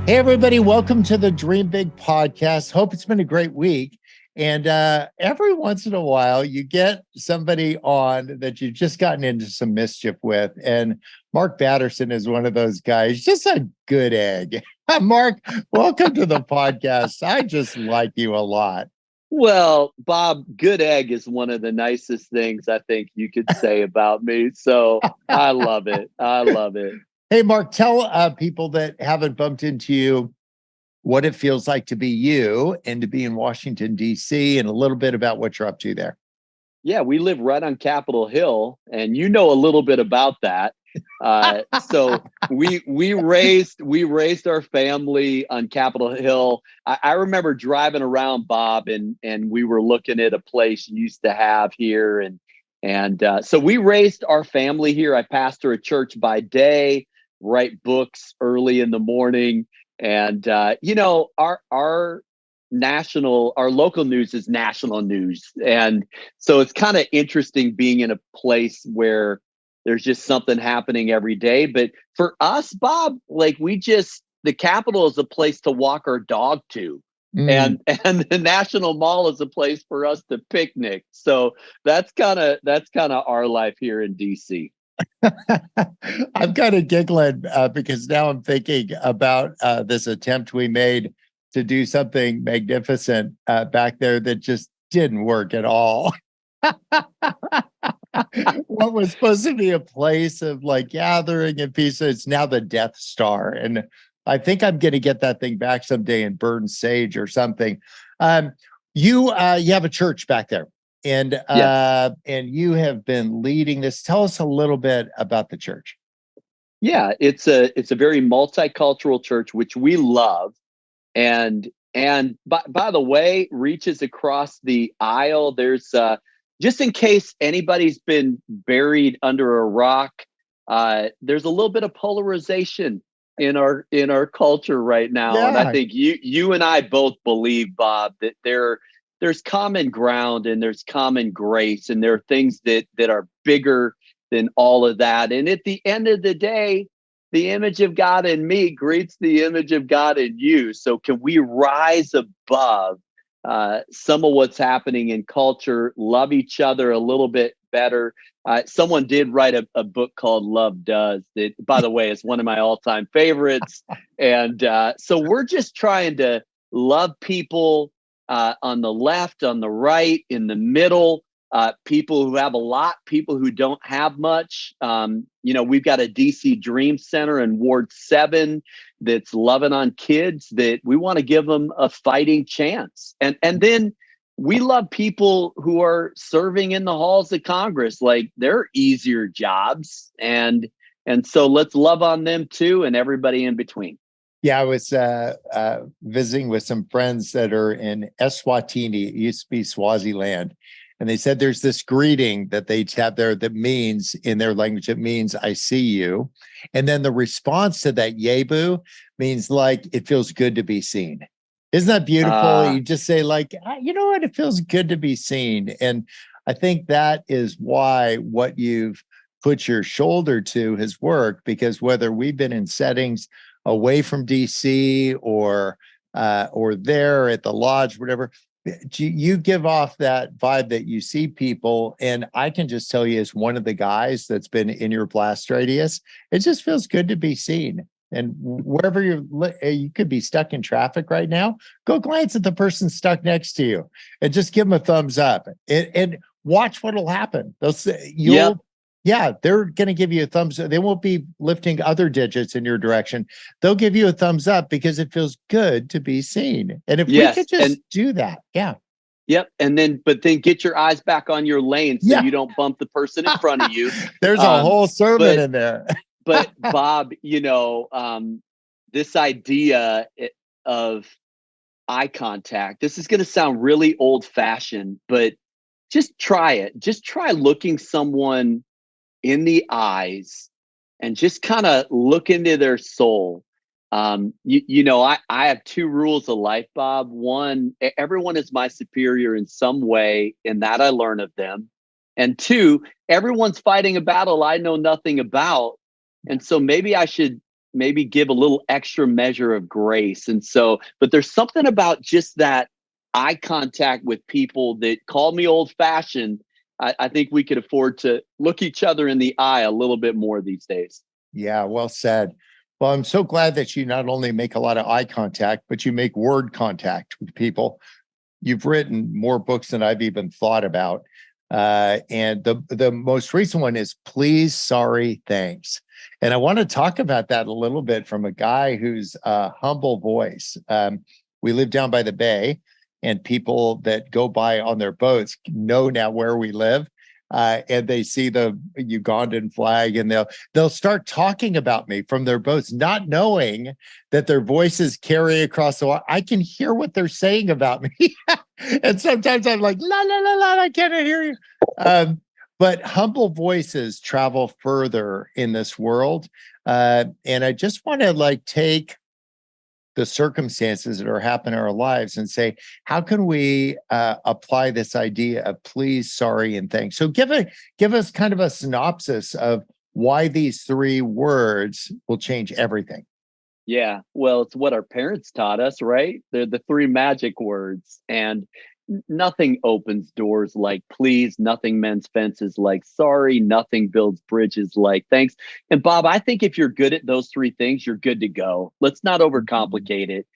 Hey, everybody, welcome to the Dream Big podcast. Hope it's been a great week. And every once in a while, you get somebody on that you've just gotten into some mischief with. And Mark Batterson is one of those guys, just a good egg. Mark, welcome to the podcast. I just like you a lot. Well, Bob, good egg is one of the nicest things I think you could say about me. So I love it. I love it. Hey, Mark, tell people that haven't bumped into you what it feels like to be you and to be in Washington, D.C., and a little bit about what you're up to there. Yeah, we live right on Capitol Hill, and you know a little bit about that. So we raised our family on Capitol Hill. I remember driving around, Bob, and we were looking at a place you used to have here, and so we raised our family here. I pastor a church by day, write books early in the morning, and our local news is national news, and so it's kind of interesting being in a place where there's just something happening every day. But for us, Bob, like the Capitol is a place to walk our dog to. And the National Mall is a place for us to picnic. So that's kind of our life here in DC. I'm kind of giggling because now I'm thinking about this attempt we made to do something magnificent back there that just didn't work at all. What was supposed to be a place of like gathering and peace, it's now the Death Star. And I think I'm going to get that thing back someday and burn sage or something. You have a church back there, and Yes. and you have been leading this. Tell us a little bit about the church. Yeah, it's a very multicultural church, which we love. And by the way, reaches across the aisle. There's just in case anybody's been buried under a rock, there's a little bit of polarization in our culture right now. And I Yeah. think you and I both believe, Bob, that there's common ground and there's common grace, and there are things that are bigger than all of that. And at the end of the day, the image of God in me greets the image of God in you. So can we rise above some of what's happening in culture, love each other a little bit better? Someone did write a book called Love Does, that, by the way, is one of my all-time favorites. And so we're just trying to love people on the left, on the right, in the middle. People who have a lot, people who don't have much. We've got a DC Dream Center in Ward 7 that's loving on kids, that we want to give them a fighting chance. And then we love people who are serving in the halls of Congress. Like, they're easier jobs. And so let's love on them too, and everybody in between. Yeah, I was visiting with some friends that are in Eswatini. It used to be Swaziland. And they said there's this greeting that they have there that means, in their language, it means I see you. And then the response to that yebu means like, it feels good to be seen. Isn't that beautiful? You just say like, you know what? It feels good to be seen. And I think that is why what you've put your shoulder to has worked, because whether we've been in settings away from DC or there at the lodge, whatever, you give off that vibe that you see people. And I can just tell you, as one of the guys that's been in your blast radius, it just feels good to be seen. And wherever you could be stuck in traffic right now, go glance at the person stuck next to you and just give them a thumbs up and watch what'll happen. They'll say, yeah, they're going to give you a thumbs up. They won't be lifting other digits in your direction. They'll give you a thumbs up because it feels good to be seen. And if we could just do that, yeah. Yep. But then get your eyes back on your lane so you don't bump the person in front of you. There's a whole sermon in there. But Bob, this idea of eye contact, this is going to sound really old fashioned, but just try it. Just try looking someone in the eyes and just kind of look into their soul. I have two rules of life, Bob. One, everyone is my superior in some way, and that I learn of them. And two, everyone's fighting a battle I know nothing about. And so maybe I should maybe give a little extra measure of grace. And so, but there's something about just that eye contact with people that call me old fashioned. I think we could afford to look each other in the eye a little bit more these days. Yeah, well said. Well, I'm so glad that you not only make a lot of eye contact, but you make word contact with people. You've written more books than I've even thought about. And the most recent one is Please, Sorry, Thanks. And I want to talk about that a little bit from a guy who's a humble voice. We live down by the bay, and people that go by on their boats know now where we live. And they see the Ugandan flag, and they'll start talking about me from their boats, not knowing that their voices carry across the water. I can hear what they're saying about me. And sometimes I'm like, la, la, la, la, I can't hear you. But humble voices travel further in this world. And I just want to take the circumstances that are happening in our lives and say, how can we apply this idea of please, sorry, and thanks? So give us kind of a synopsis of why these three words will change everything. Yeah, well, it's what our parents taught us, right? They're the three magic words. And nothing opens doors like please, nothing mends fences like sorry, nothing builds bridges like thanks. And Bob, I think if you're good at those three things, you're good to go. Let's not overcomplicate it.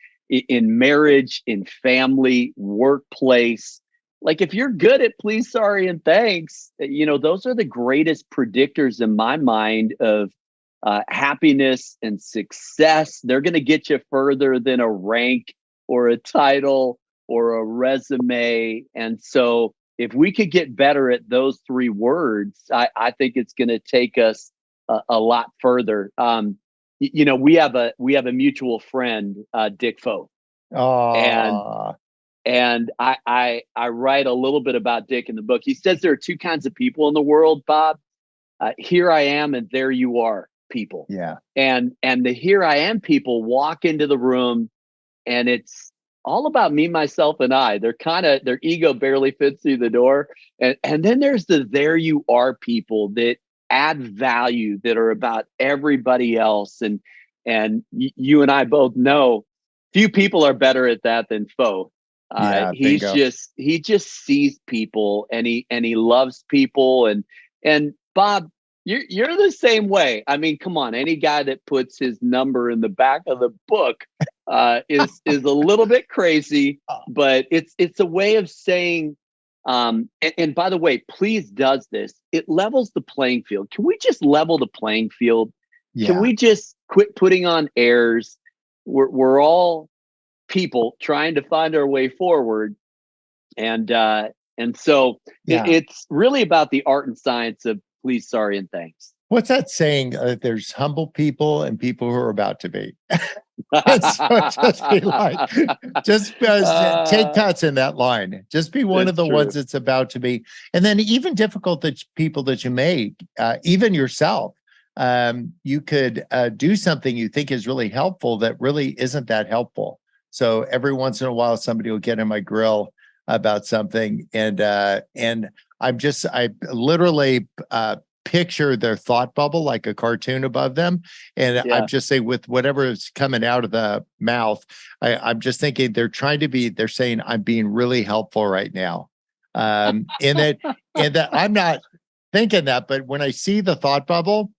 In marriage, in family, workplace, like if you're good at please, sorry, and thanks, those are the greatest predictors in my mind of happiness and success. They're going to get you further than a rank or a title or a resume. And so if we could get better at those three words, I think it's going to take us a lot further. We have a mutual friend, Dick Foe. And I write a little bit about Dick in the book. He says there are two kinds of people in the world, Bob. Here I am and there you are people. Yeah. And the here I am people walk into the room and it's all about me, myself, and I. Their ego barely fits through the door. And then there's the there you are people that add value, that are about everybody else. And you and I both know few people are better at that than Foe. He just sees people and he loves people. And Bob, you're the same way. I mean, come on, any guy that puts his number in the back of the book is a little bit crazy, but it's a way of saying, and by the way, please does this. It levels the playing field. Can we just level the playing field? Yeah. Can we just quit putting on airs? We're all people trying to find our way forward. And so it's really about the art and science of please, sorry, and thanks. What's that saying? There's humble people and people who are about to be. Just take cuts in that line. Just be one of the ones that's about to be. And then even difficult people that you make, even yourself, you could do something you think is really helpful that really isn't that helpful. So every once in a while, somebody will get in my grill about something, and I literally picture their thought bubble like a cartoon above them. And I'm just saying with whatever is coming out of the mouth, I'm just thinking they're saying I'm being really helpful right now. And that I'm not thinking that, but when I see the thought bubble,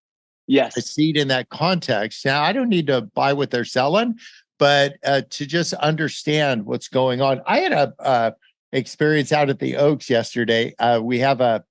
yes, I see it in that context. Now I don't need to buy what they're selling, but to just understand what's going on. I had a experience out at the Oaks yesterday. We have a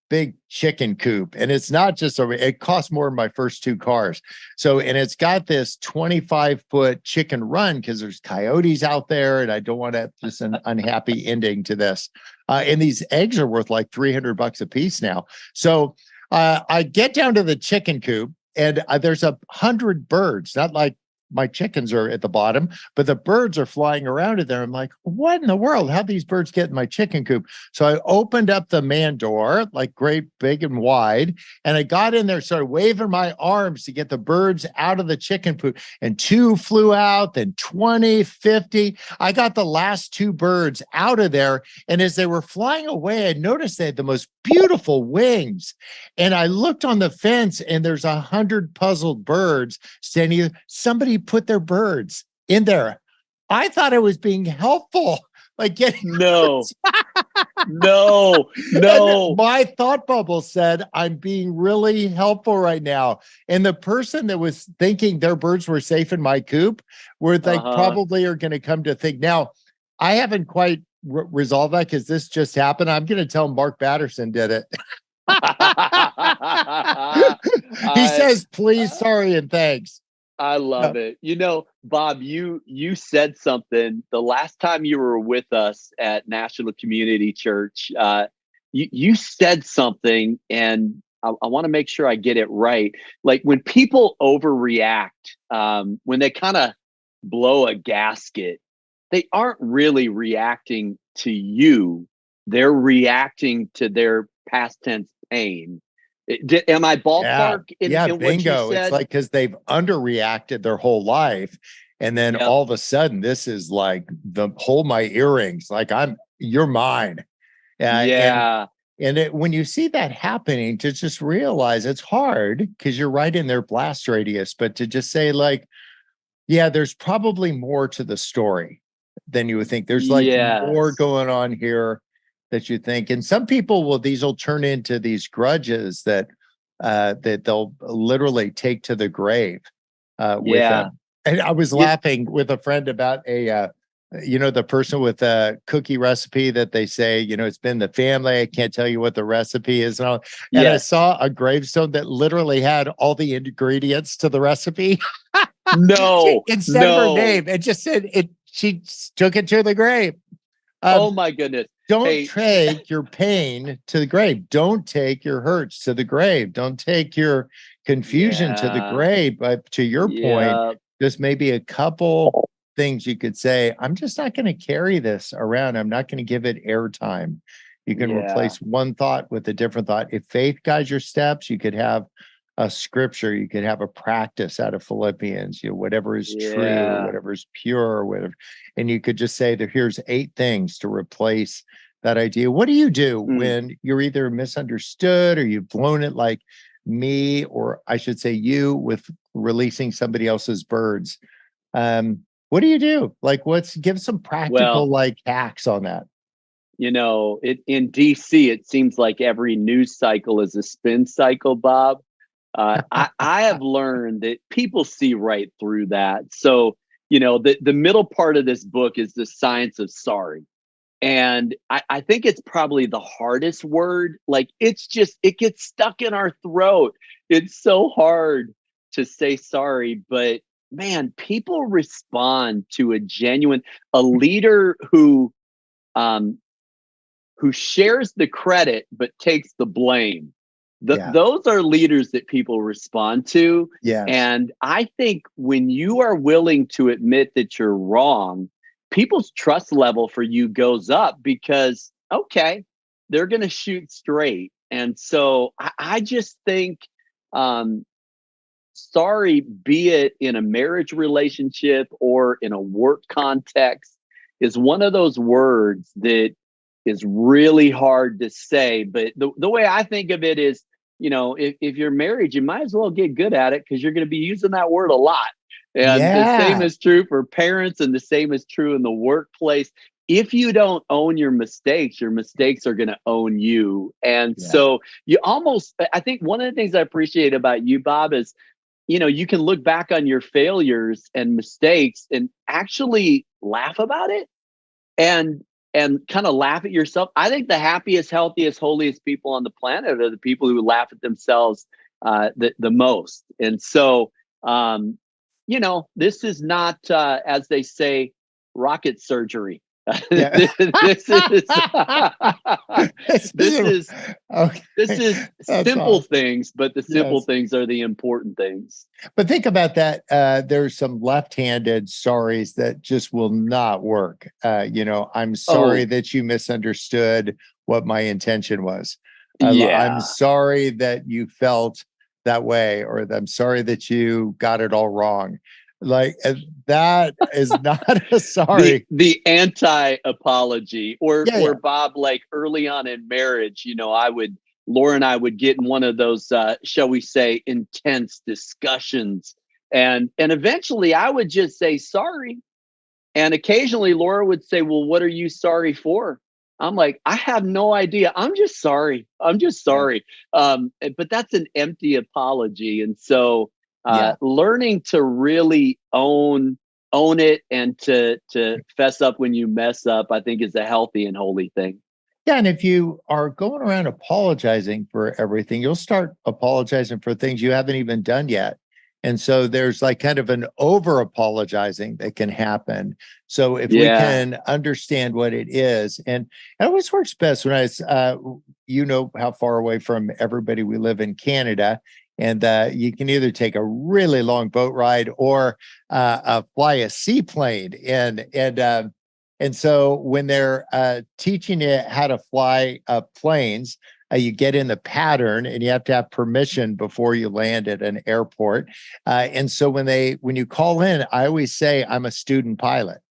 big chicken coop, and it's not just it costs more than my first two cars. So, and it's got this 25-foot chicken run because there's coyotes out there, and I don't want to just an unhappy ending to this. And these eggs are worth like $300 a piece now. So I get down to the chicken coop, and there's 100 birds, not like my chickens are at the bottom, but the birds are flying around in there. I'm like, what in the world? How these birds get in my chicken coop? So I opened up the man door, like great, big and wide. And I got in there, started waving my arms to get the birds out of the chicken coop. And 2 flew out, then 20, 50. I got the last 2 birds out of there. And as they were flying away, I noticed they had the most beautiful wings. And I looked on the fence and there's 100 puzzled birds standing there. Somebody put their birds in there. I thought I was being helpful, like getting No, no, no. and my thought bubble said, I'm being really helpful right now. And the person that was thinking their birds were safe in my coop were like, probably are going to come to think. Now, I haven't quite resolved that because this just happened. I'm going to tell Mark Batterson did it. He says, please, sorry, and thanks. I love it. You know, Bob, you said something the last time you were with us at National Community Church. You said something, and I want to make sure I get it right. Like when people overreact, when they kind of blow a gasket, they aren't really reacting to you. They're reacting to their past tense pain. Am I ballpark in bingo. what you said? It's like because they've underreacted their whole life. And then all of a sudden, this is like the hold my earrings, like you're mine. And when you see that happening, to just realize it's hard because you're right in their blast radius, but to just say like, yeah, there's probably more to the story than you would think. There's like more going on here that you think. And some people these will turn into these grudges that they'll literally take to the grave with them. And I was laughing with a friend about the person with a cookie recipe that they say, it's been the family. I can't tell you what the recipe is. And I saw a gravestone that literally had all the ingredients to the recipe. No, instead of her name, it just said it. She took it to the grave. Oh my goodness. Don't take your pain to the grave. Don't take your hurts to the grave. Don't take your confusion to the grave. But to your point, there's maybe a couple things you could say, I'm just not going to carry this around. I'm not going to give it airtime. You can replace one thought with a different thought. If faith guides your steps, you could have a scripture, you could have a practice out of Philippians, whatever is true, whatever is pure, whatever. And you could just say that here's 8 things to replace that idea. What do you do when you're either misunderstood or you've blown it like me, or I should say you, with releasing somebody else's birds? What do you do? Like, give some practical hacks on that. In DC, it seems like every news cycle is a spin cycle, Bob. I have learned that people see right through that. So, the middle part of this book is the science of sorry. And I think it's probably the hardest word. Like, it gets stuck in our throat. It's so hard to say sorry, but man, people respond to a leader who shares the credit, but takes the blame. Those are leaders that people respond to. And I think when you are willing to admit that you're wrong, people's trust level for you goes up because, okay, they're going to shoot straight. And so I just think, sorry, be it in a marriage relationship or in a work context, is one of those words that is really hard to say. But the way I think of it is, if you're married, you might as well get good at it because you're going to be using that word a lot. And the same is true for parents, and the same is true in the workplace. If you don't own your mistakes are going to own you. And so I think one of the things I appreciate about you, Bob, is, you can look back on your failures and mistakes and actually laugh about it and kind of laugh at yourself. I think the happiest, healthiest, holiest people on the planet are the people who laugh at themselves the most. And so, this is not, as they say, rocket surgery. This is simple things, but the simple things are the important things. But think about that. There's some left-handed sorries that just will not work. I'm sorry that you misunderstood what my intention was. I'm sorry that you felt that way, or I'm sorry that you got it all wrong. Like that is not a the sorry. the anti-apology, Yeah, or yeah, Bob, like early on in marriage, Laura and I would get in one of those, shall we say, intense discussions, and eventually I would just say sorry, and occasionally Laura would say, well, what are you sorry for? I'm like, I have no idea. I'm just sorry. I'm just yeah, sorry. But that's an empty apology. And so, yeah. learning to really own it, and to fess up when you mess up, I think is a healthy and holy thing. Yeah, and if you are going around apologizing for everything, you'll start apologizing for things you haven't even done yet. And so there's like kind of an over apologizing that can happen. So if we Yeah. can understand what it is, and it always works best when you know how far away from everybody we live in Canada, and you can either take a really long boat ride or fly a seaplane, and so when they're teaching you how to fly planes, you get in the pattern and you have to have permission before you land at an airport. And so when you call in, I always say I'm a student pilot.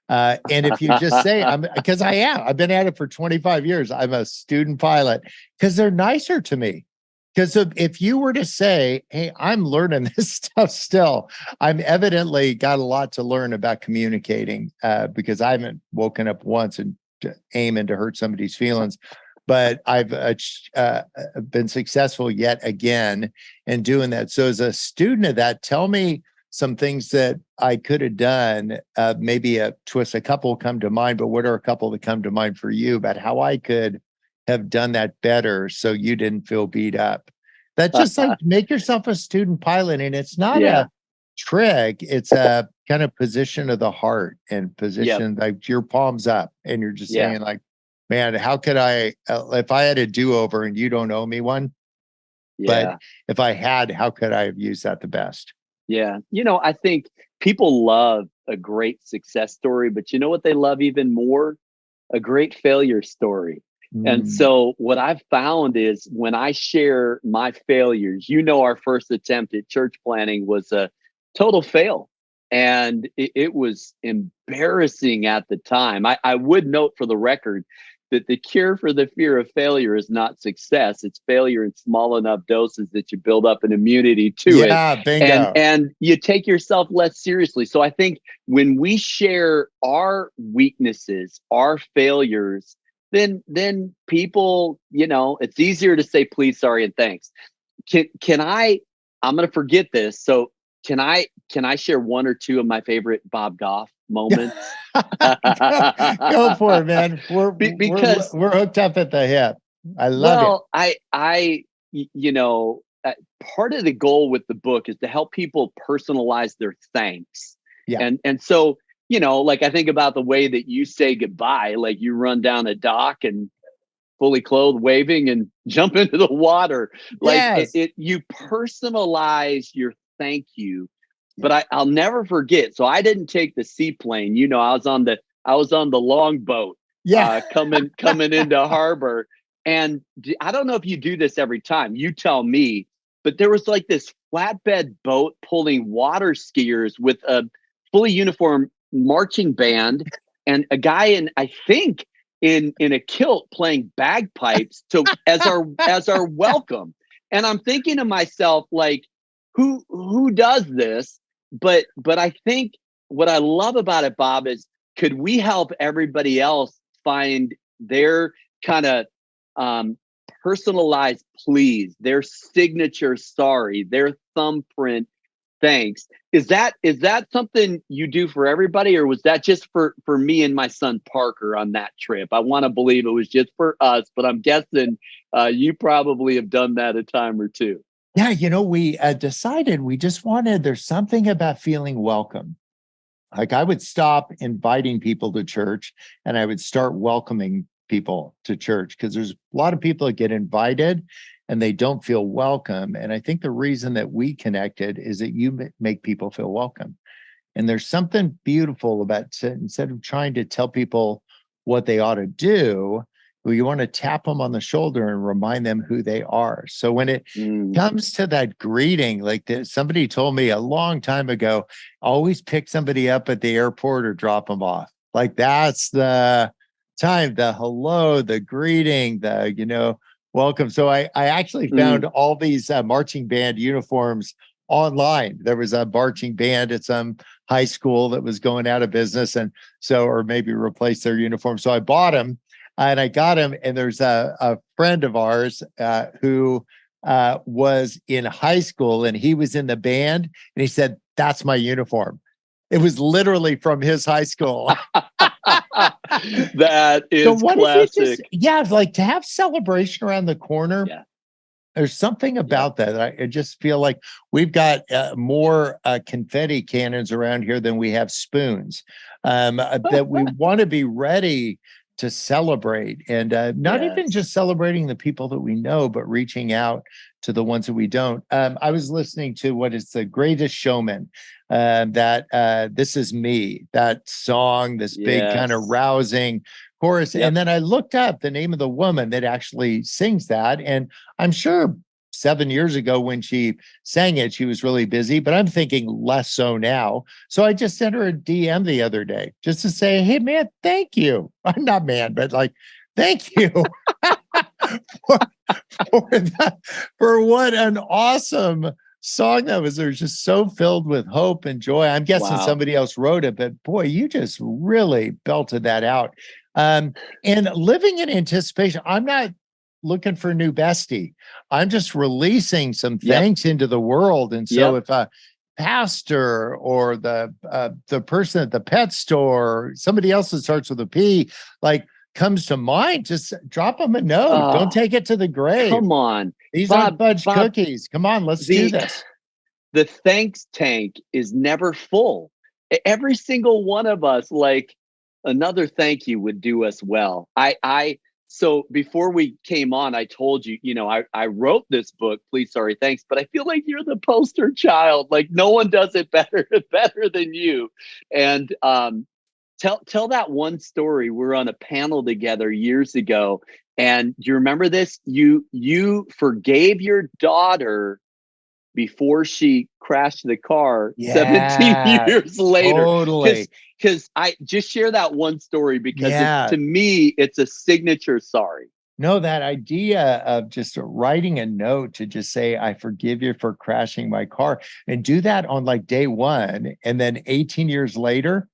And if you just say because I am, I've been at it for 25 years. I'm a student pilot because they're nicer to me. Because if you were to say, hey, I'm learning this stuff still, I'm evidently got a lot to learn about communicating because I haven't woken up once and aiming to hurt somebody's feelings. But I've been successful yet again in doing that. So as a student of that, tell me some things that I could have done. Maybe a twist, a couple come to mind, but what are a couple that come to mind for you about how I could have done that better so you didn't feel beat up? That's just like make yourself a student pilot. And it's not Yeah. a trick, it's a kind of position of the heart and Yep. position like your palms up. And you're just Yeah. saying, like, man, how could I, if I had a do over and you don't owe me one, but Yeah. if I had, how could I have used that the best? Yeah. I think people love a great success story, but you know what they love even more? A great failure story. And Mm, so what I've found is when I share my failures, our first attempt at church planning was a total fail. And it was embarrassing at the time. I would note for the record that the cure for the fear of failure is not success. It's failure in small enough doses that you build up an immunity to it. yeah, And bingo. and you take yourself less seriously. So I think when we share our weaknesses, our failures, then people, it's easier to say please, sorry, and thanks. I'm going to forget this. So can I share one or two of my favorite Bob Goff moments? Go for it, man. Because, We're hooked up at the hip. I love it. well, part of the goal with the book is to help people personalize their thanks. Yeah. And so, like I think about the way that you say goodbye, like you run down a dock and fully clothed, waving and jump into the water. Like Yes. you personalize your thank you. But I'll never forget. So I didn't take the seaplane. I was on the longboat, Yeah. coming into harbor. And I don't know if you do this every time. You tell me. But there was like this flatbed boat pulling water skiers with a fully uniformed marching band and a guy I think in a kilt playing bagpipes to as our welcome. And I'm thinking to myself, like, who does this? But I think what I love about it, Bob, is could we help everybody else find their kind of um, personalized please, their signature sorry, their thumbprint thanks. Is that something you do for everybody, or was that just for me and my son Parker on that trip? I want to believe it was just for us, but I'm guessing you probably have done that a time or two. Yeah. We decided we just wanted, there's something about feeling welcome. Like I would stop inviting people to church and I would start welcoming people to church because there's a lot of people that get invited and they don't feel welcome. And I think the reason that we connected is that you make people feel welcome. And there's something beautiful about instead of trying to tell people what they ought to do, Well, you want to tap them on the shoulder and remind them who they are. So when it comes to that greeting, like somebody told me a long time ago, always pick somebody up at the airport or drop them off. Like that's the time, the hello, the greeting, the, welcome. So I actually found all these marching band uniforms online. There was a marching band at some high school that was going out of business. And so, or maybe replace their uniform. So I bought them. And I got him, and there's a friend of ours who was in high school, and he was in the band, and he said, "That's my uniform." It was literally from his high school. That is so what classic. Like to have celebration around the corner. Yeah. There's something about that. I just feel like we've got more confetti cannons around here than we have spoons. That we want to be ready to celebrate, and not even just celebrating the people that we know, but reaching out to the ones that we don't. I was listening to what is The Greatest Showman, that This Is Me, that song, this big kind of rousing chorus. And then I looked up the name of the woman that actually sings that. And I'm sure 7 years ago when she sang it, she was really busy, but I'm thinking less so now. So I just sent her a DM the other day just to say, hey, man, thank you. I'm not man, but like, thank you for what an awesome song that was. There's just so filled with hope and joy. I'm guessing somebody else wrote it, but boy, you just really belted that out. And living in anticipation, I'm not looking for a new bestie. I'm just releasing some things into the world. And so if a pastor or the person at the pet store, somebody else that starts with a P, like comes to mind, just drop them a note. Don't take it to the grave. Come on. These aren't fudge cookies. Come on, let's do this. The thanks tank is never full. Every single one of us, like, another thank you would do us well. So before we came on, I told you, I wrote this book, Please, Sorry, Thanks, but I feel like you're the poster child. Like no one does it better than you. And tell that one story. We're on a panel together years ago, and do you remember this? You forgave your daughter before she crashed the car 17 years later. Totally. Because I just share that one story because to me, it's a signature sorry. No, that idea of just writing a note to just say, I forgive you for crashing my car, and do that on like day one. And then 18 years later,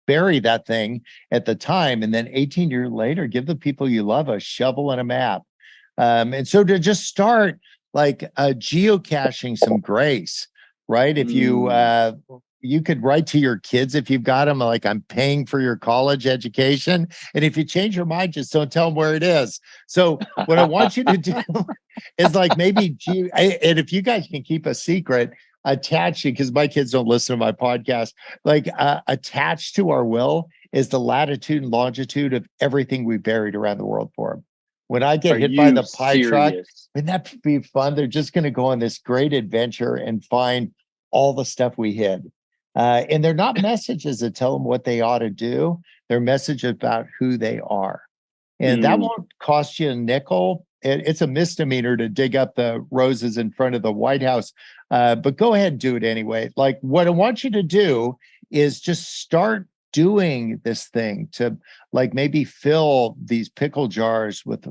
bury that thing at the time. And then 18 years later, give the people you love a shovel and a map. And so to just start like geocaching some grace, right? If you could write to your kids if you've got them, like, I'm paying for your college education. And if you change your mind, just don't tell them where it is. So what I want you to do is like maybe, and if you guys can keep a secret, attached, because my kids don't listen to my podcast, like attached to our will is the latitude and longitude of everything we buried around the world for them. When I get hit by the pie truck, wouldn't that be fun? They're just going to go on this great adventure and find all the stuff we hid. And they're not messages that tell them what they ought to do. They're messages about who they are. And that won't cost you a nickel. It's a misdemeanor to dig up the roses in front of the White House. But go ahead and do it anyway. Like, what I want you to do is just start doing this thing to like maybe fill these pickle jars with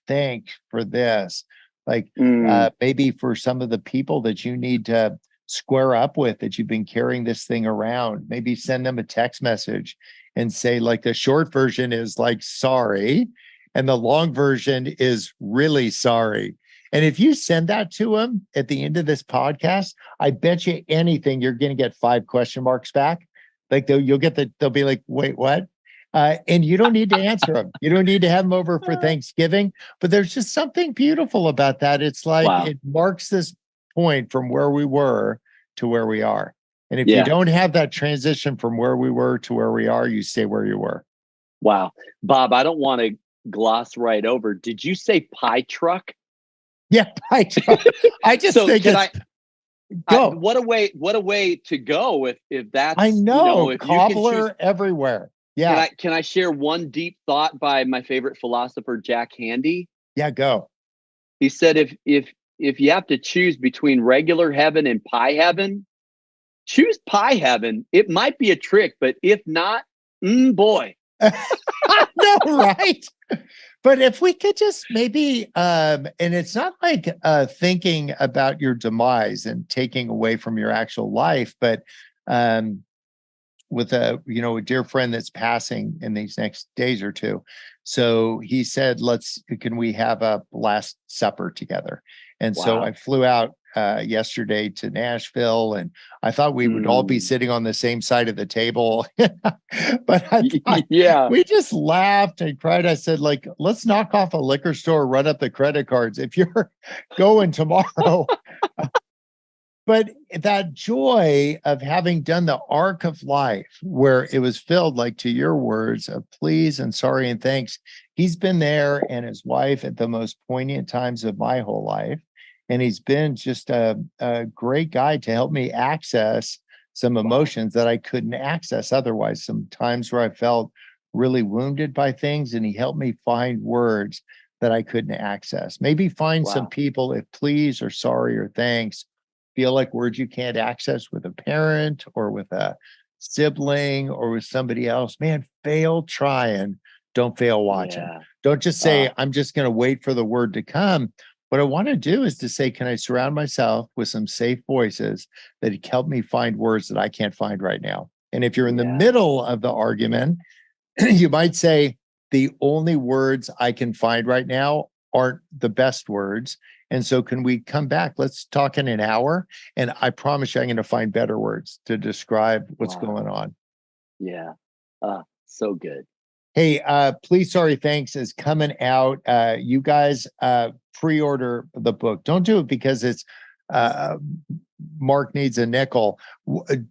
thank for this, like maybe for some of the people that you need to square up with, that you've been carrying this thing around. Maybe send them a text message and say, like, the short version is like sorry, and the long version is really sorry. And if you send that to them at the end of this podcast, I bet you anything you're going to get 5 question marks back. Like they'll be like, wait, what? And you don't need to answer them. You don't need to have them over for Thanksgiving, but there's just something beautiful about that. It's like, it marks this point from where we were to where we are. And if you don't have that transition from where we were to where we are, you stay where you were. Wow. Bob, I don't want to gloss right over. Did you say pie truck? Yeah, pie truck. I just think what a way to go if that's, I know, cobbler everywhere. Yeah. Can I share one deep thought by my favorite philosopher, Jack Handy? Yeah. Go. He said, if you have to choose between regular heaven and pie heaven, choose pie heaven. It might be a trick, but if not, boy. No, right? But if we could just maybe, and it's not like thinking about your demise and taking away from your actual life, but with a dear friend that's passing in these next days or two. So he said, can we have a last supper together? And so I flew out yesterday to Nashville, and I thought we would all be sitting on the same side of the table. But I thought, we just laughed and cried. I said, let's knock off a liquor store, run up the credit cards. If you're going tomorrow, but that joy of having done the arc of life where it was filled, like to your words, of please and sorry and thanks. He's been there, and his wife, at the most poignant times of my whole life. And he's been just a great guy to help me access some emotions that I couldn't access otherwise. Some times where I felt really wounded by things, and he helped me find words that I couldn't access. Maybe find some people, if please or sorry or thanks feel like words you can't access with a parent or with a sibling or with somebody else. Man, fail trying, don't fail watching. Don't just say, I'm just going to wait for the word to come. What I want to do is to say, can I surround myself with some safe voices that help me find words that I can't find right now? And if you're in the middle of the argument, you might say, the only words I can find right now aren't the best words. And so can we come back? Let's talk in an hour. And I promise you, I'm going to find better words to describe what's going on. Yeah. So good. Hey, please, sorry, thanks is coming out. You guys pre-order the book. Don't do it because it's Mark needs a nickel.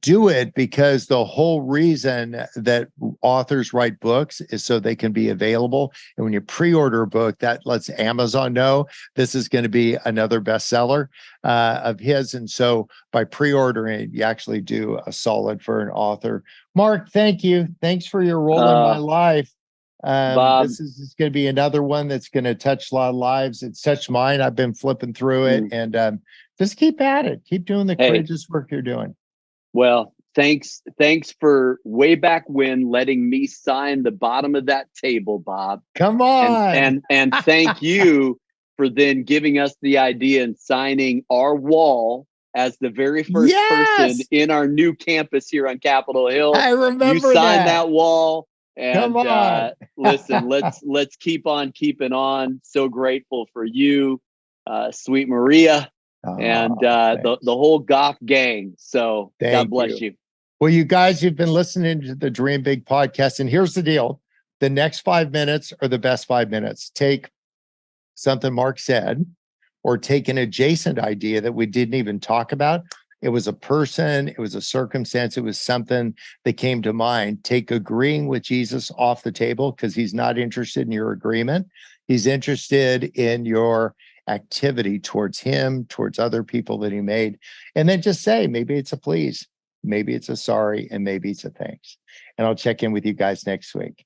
Do it because the whole reason that authors write books is so they can be available. And when you pre-order a book, that lets Amazon know this is going to be another bestseller of his. And so by pre-ordering, you actually do a solid for an author. Mark, thank you. Thanks for your role in my life. Bob, this is going to be another one that's going to touch a lot of lives. It's touched mine. I've been flipping through it, and just keep at it. Keep doing the courageous work you're doing. Well, thanks for way back when letting me sign the bottom of that table, Bob. Come on. And thank you for then giving us the idea and signing our wall as the very first person in our new campus here on Capitol Hill. I remember you signed that wall. And Come on. listen, let's keep on keeping on. So grateful for you, sweet Maria, and the whole Goff gang. So God bless you. Well, you guys, you've been listening to the Dream Big podcast, and here's the deal. The next 5 minutes are the best 5 minutes. Take something Mark said, or take an adjacent idea that we didn't even talk about. It was a person, it was a circumstance, it was something that came to mind. Take agreeing with Jesus off the table, because he's not interested in your agreement. He's interested in your activity towards him, towards other people that he made. And then just say, maybe it's a please, maybe it's a sorry, and maybe it's a thanks. And I'll check in with you guys next week.